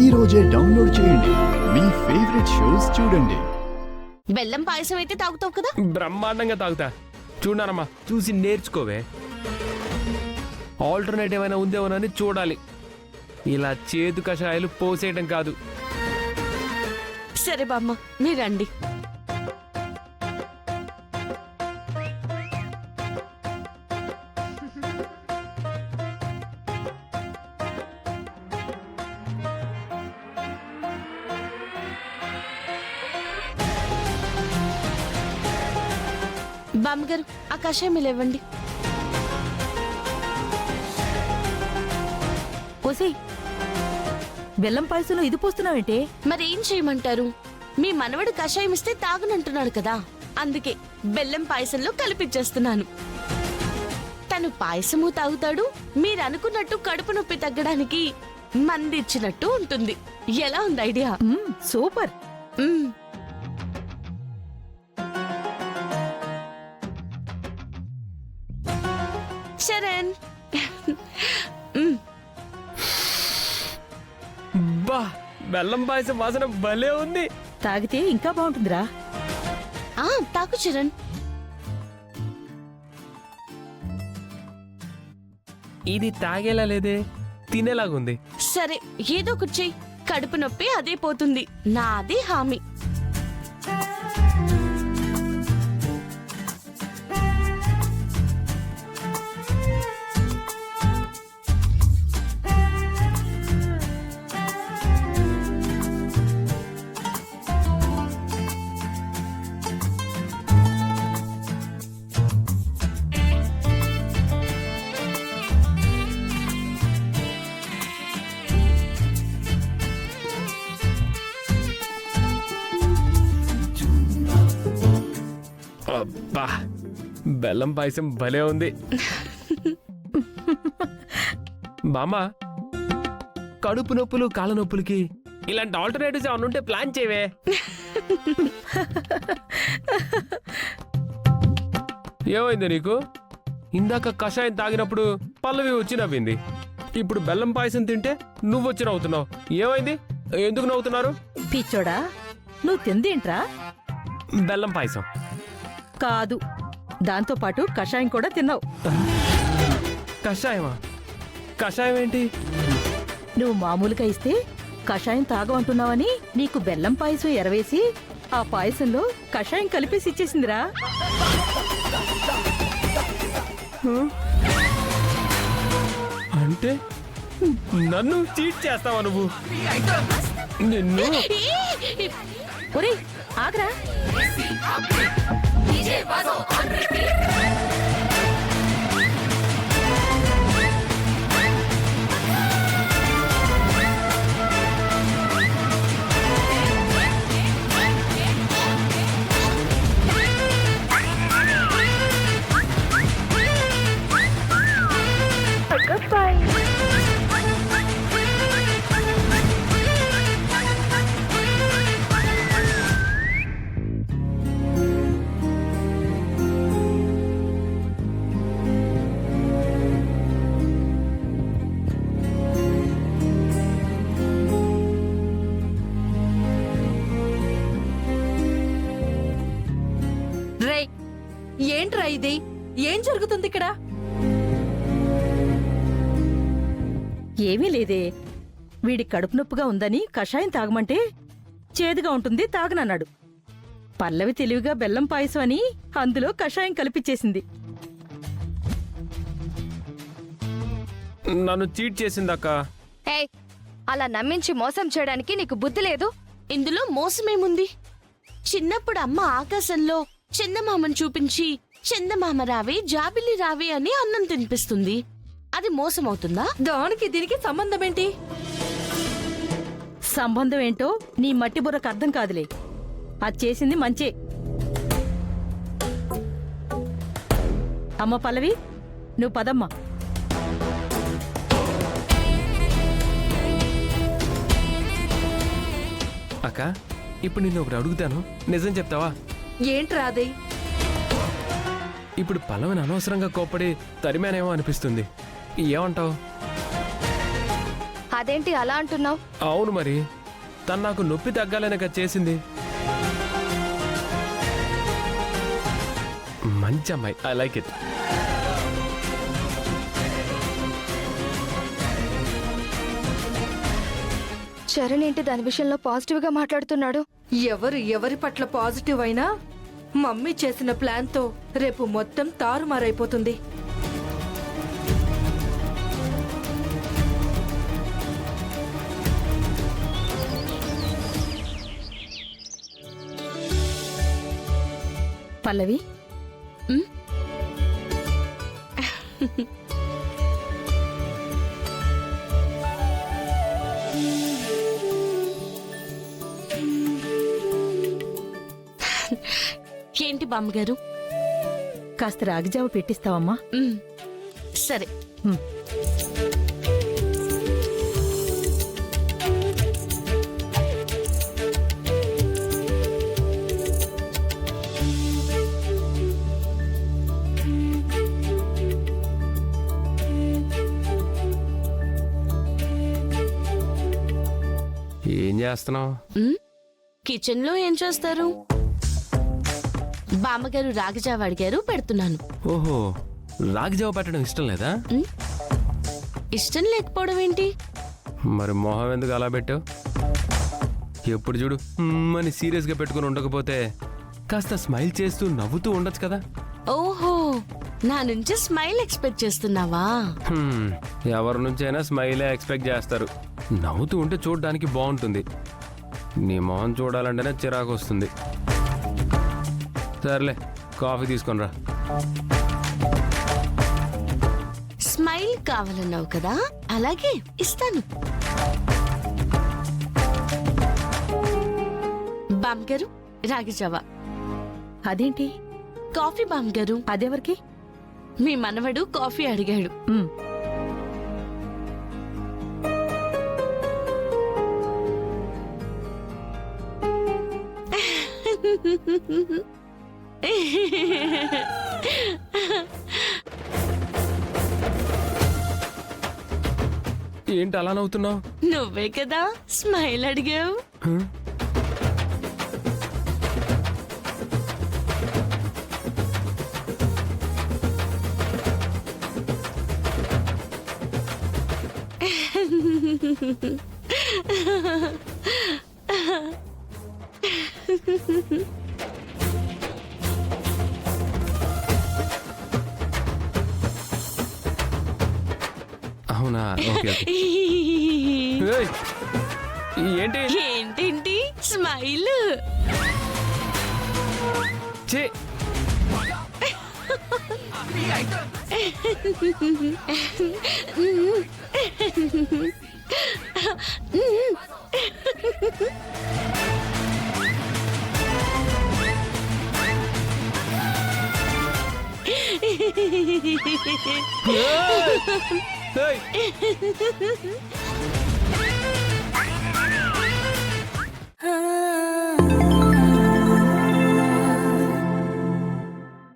ఈ రోజే డౌన్లోడ్ చేయండి. మీ ఫేవరెట్ షోస్ చూడండి. బెల్లం పాయసం అయితే తాగుతావు కదా? బ్రహ్మాండంగా తాగుతా. చూడనమ్మా, చూసి నేర్చుకోవే. ఆల్టర్నేట్ ఏమైనా ఉందేమోనని చూడాలి. ఇలా చేదు కషాయాలు పోసేయడం కాదు. సరే బామ్మ, మీరండి. బామ్మగారు, ఆ కషాయం ఇవ్వండి. కోసి బెల్లం పాయసంలో ఇది పోస్తున్నావేంటే? మరేం చేయమంటారు? మీ మనవడు కషాయం ఇస్తే తాగనంటున్నాడు కదా, అందుకే బెల్లం పాయసంలో కలిపిచ్చేస్తున్నాను. తను పాయసము తాగుతాడు, మీరు అనుకున్నట్టు కడుపు నొప్పి తగ్గడానికి మందిచ్చినట్టు ఉంటుంది. ఎలా ఉంది ఐడియా? సూపర్. మ్మ్. శరణ్. బా, బెల్లం పాయసం వాసన భలే ఉంది. తాగితే ఇంకా బాగుంటుందిరా. తాకు చరణ్. ఇది తాగేలా లేదే, తినేలాగుంది. సరే, ఏదో ఒకటి చెయ్యి. కడుపు నొప్పి అదే పోతుంది, నాది హామీ. అబ్బా, బెల్లం పాయసం భలే ఉంది. బామ్మ, కడుపు నొప్పులు కాళ్ళ నొప్పులకి ఇలాంటి ఆల్టర్నేటివ్స్ ఏమైనా ఉంటే ప్లాన్ చేయవే. ఏమైంది నీకు? ఇందాక కషాయం తాగినప్పుడు పల్లవి వచ్చి నవ్వింది. ఇప్పుడు బెల్లం పాయసం తింటే నువ్వు వచ్చి నవ్వుతున్నావు. ఏమైంది? ఎందుకు నవ్వుతున్నారు? పిచ్చోడా, నువ్వు తిందేంట్రా? బెల్లం పాయసం కాదు, దాంతో పాటు కషాయం కూడా తిన్నావు. కషాయమా? కషాయం ఏంటి? నువ్వు మామూలుగా ఇస్తే కషాయం తాగమంటున్నావని నీకు బెల్లం పాయసం ఎరవేసి ఆ పాయసంలో కషాయం కలిపేసి ఇచ్చేసిందిరా. అంటే నన్ను చీట్ చేస్తావా నువ్వు? నిన్ను ఒరేయ్, ఆగరా. ఏంట్రా ఇది? ఏం జరుగుతుంది ఇక్కడ? ఏమీ లేదే, వీడి కడుపు నొప్పిగా ఉందని కషాయం తాగమంటే చేదుగా ఉంటుంది తాగనన్నాడు. పల్లవి తెలివిగా బెల్లం పాయసం అని అందులో కషాయం కలిపిచ్చేసింది. నన్ను చీట్ చేసిందక్క. ఏయ్, అలా నమ్మించి మోసం చేయడానికి నీకు బుద్ధి లేదు? ఇందులో మోసమేముంది? చిన్నప్పుడు అమ్మ ఆకాశంలో చందమామను చూపించి చందమామ రావే జాబిల్లి రావే అని అన్నం తినిపిస్తుంది. అది మోసమవుతుందా? దానికి దీనికి సంబంధం ఏంటి? సంబంధం ఏంటో నీ మట్టి బుర్రకు అర్థం కాదులే. అది చేసింది మంచే. అమ్మ పల్లవి, నువ్వు పదమ్మా. అక్క, ఇప్పుడు నిన్ను ఒకటి అడుగుతాను, నిజం చెప్తావా? ఏంట్రా అది? ఇప్పుడు పల్లవిని అనవసరంగా కోప్పడి తరిమానేమో అనిపిస్తుంది. ఏమంటావు? అదేంటి అలా అంటున్నావు? అవును మరి, తను నాకు నొప్పి తగ్గాలనే కదా చేసింది. మంచి అమ్మాయి, ఐ లైక్ ఇట్. చరణ్ ఏంటి దాని విషయంలో పాజిటివ్ గా మాట్లాడుతున్నాడు? ఎవరి పట్ల పాజిటివ్ అయినా మమ్మీ చేసిన ప్లాన్ తో రేపు మొత్తం తారుమారైపోతుంది. పల్లవి ఏంటి బామ్మగారు? కాస్త రాగిజావ పెట్టిస్తావమ్మా? మ్, సరే. హ్మ్. ఏం చేస్తున్నావు? కిచెన్ లో ఏం చేస్తారు? బామ్మగారు రాగిజావ అడిగారు, పెడుతున్నాను. ఓహో, రాగిజావ పెట్టడం ఇష్టం లేదా? ఇష్టం లేకపోవడం ఏంటి? మరి మొహం ఎందుకు అలా పెట్టావు? ఎప్పుడు చూడు అని సీరియస్గా పెట్టుకుని ఉండకపోతే కాస్త స్మైల్ చేస్తూ నవ్వుతూ ఉండొచ్చు కదా. ఓహో, నా నుంచి స్మైల్ ఎక్స్పెక్ట్ చేస్తున్నావా? ఎవరి నుంచైనా స్మైలే ఎక్స్పెక్ట్ చేస్తారు. నవ్వుతూ ఉంటే చూడడానికి బాగుంటుంది. నీ మొహం చూడాలంటేనే చిరాకు వస్తుంది. సర్లే, కాఫీ తీసుకొని రా. స్మైల్ కావాలన్నావు కదా, అలాగే ఇస్తాను. బామ్మగారు రాగిజావా. అదేంటి? కాఫీ బామ్మగారు. అదెవరికి? మీ మనవడు కాఫీ అడిగాడు. ఉమ్. ఏంటి అలా నవ్వుతున్నావు? నువ్వే కదా స్మైల్ అడిగావు. అవునా? ఓకే. ఏయ్, ఏంటి? ఏంటేంటి స్మైల్? చే ఏయ్!